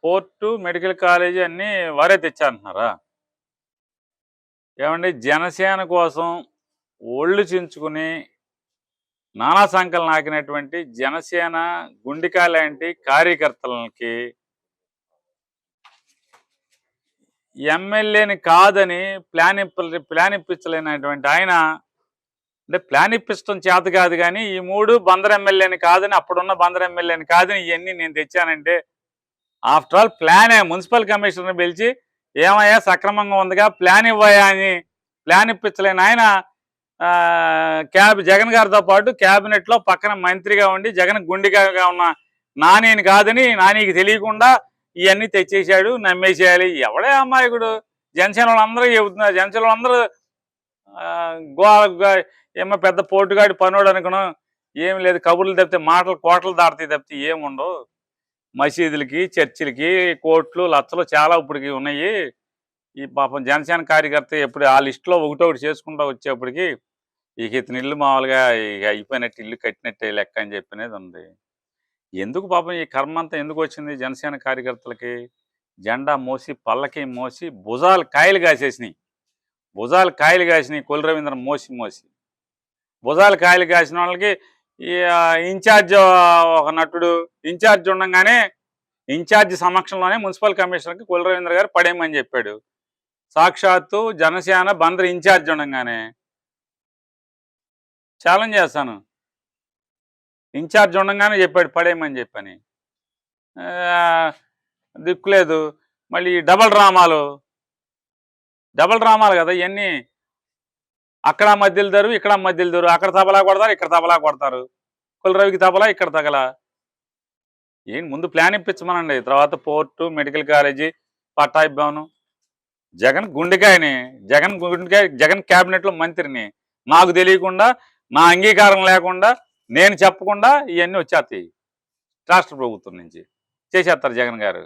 Port, medical college అన్నీ వారే తెచ్చారంటున్నారా? ఏవండీ జనసేన కోసం ఒళ్ళు చించుకుని నానా సంకలు నాకినటువంటి జనసేన గుండెకాయ లాంటి కార్యకర్తలకి ఎమ్మెల్యేని కాదని ప్లాన్ ఇప్పించలేనటువంటి ఆయన అంటే ప్లాన్ ఇప్పించడం చేత కాదు కానీ ఈ 3 బందర్ ఎమ్మెల్యేని కాదని అప్పుడున్న బందర్ ఎమ్మెల్యేని కాదని ఇవన్నీ నేను తెచ్చానంటే ఆఫ్టర్ ఆల్ ప్లానే మున్సిపల్ కమిషనర్ని పిలిచి ఏమయ్యా సక్రమంగా ఉందిగా ప్లాన్ ఇవ్వయా అని ప్లాన్ ఇప్పించలేని ఆయన జగన్ గారితో పాటు క్యాబినెట్లో పక్కన మంత్రిగా ఉండి జగన్ గుండెగా ఉన్న నానిని కాదని నానికి తెలియకుండా ఇవన్నీ తెచ్చేసాడు నమ్మేసేయాలి. ఎవడే అమాయకుడు? జనసేన వాళ్ళందరూ చెబుతున్నారు. జనసేన వాళ్ళందరూ ఏమో పెద్ద పోటుగాడి పనోడు అనుకున్నాం. ఏం లేదు, కబుర్లు తప్పితే మాటలు కోటలు దాడతాయి తప్పితే ఏముండవు. మసీదులకి చర్చిలకి కోట్లు లచ్చలు చాలా ఇప్పటికి ఉన్నాయి. ఈ పాపం జనసేన కార్యకర్త ఎప్పుడు ఆ లిస్టులో ఒకటొకటి చేసుకుంటూ వచ్చేప్పటికి ఇక ఇతని ఇల్లు మామూలుగా ఇక అయిపోయినట్టు ఇల్లు కట్టినట్టే లెక్క అని చెప్పినది ఉంది. ఎందుకు పాపం ఈ కర్మ అంతా ఎందుకు వచ్చింది జనసేన కార్యకర్తలకి? జెండా మోసి పల్లకి మోసి భుజాలు కాయలు కాసినాయి కొల్లు రవీంద్ర మోసి భుజాలు కాయలు కాసిన వాళ్ళకి ఇన్ఛార్జ్ ఒక నటుడు ఇన్ఛార్జ్ ఉండగానే ఇన్ఛార్జ్ సమక్షంలోనే మున్సిపల్ కమిషనర్కి కొల్లు రవీంద్ర గారు పడేయమని చెప్పాడు. సాక్షాత్తు జనసేన బందర్ ఇన్ఛార్జ్ ఉండగానే ఛాలెంజ్ చేస్తాను, ఇన్ఛార్జ్ ఉండగానే చెప్పాడు పడేయమని చెప్పని. దిక్కులేదు. మళ్ళీ డబల్ డ్రామాలు కదా ఇవన్నీ. అక్కడ మధ్యలు దరు ఇక్కడ మధ్యలు దరు, అక్కడ తబలా కొడతారు ఇక్కడ తబలా కొడతారు. కులరవికి తబలా ఇక్కడ తగల. ఏంటి ముందు ప్లాన్ ఇప్పించమనండి, తర్వాత పోర్టు మెడికల్ కాలేజీ పట్టాయి భవనం. జగన్ గుండెకాయని జగన్ క్యాబినెట్లో మంత్రిని నాకు తెలియకుండా నా అంగీకారం లేకుండా నేను చెప్పకుండా ఇవన్నీ వచ్చేస్తాయి రాష్ట్ర ప్రభుత్వం నుంచి చేసేస్తారు జగన్ గారు.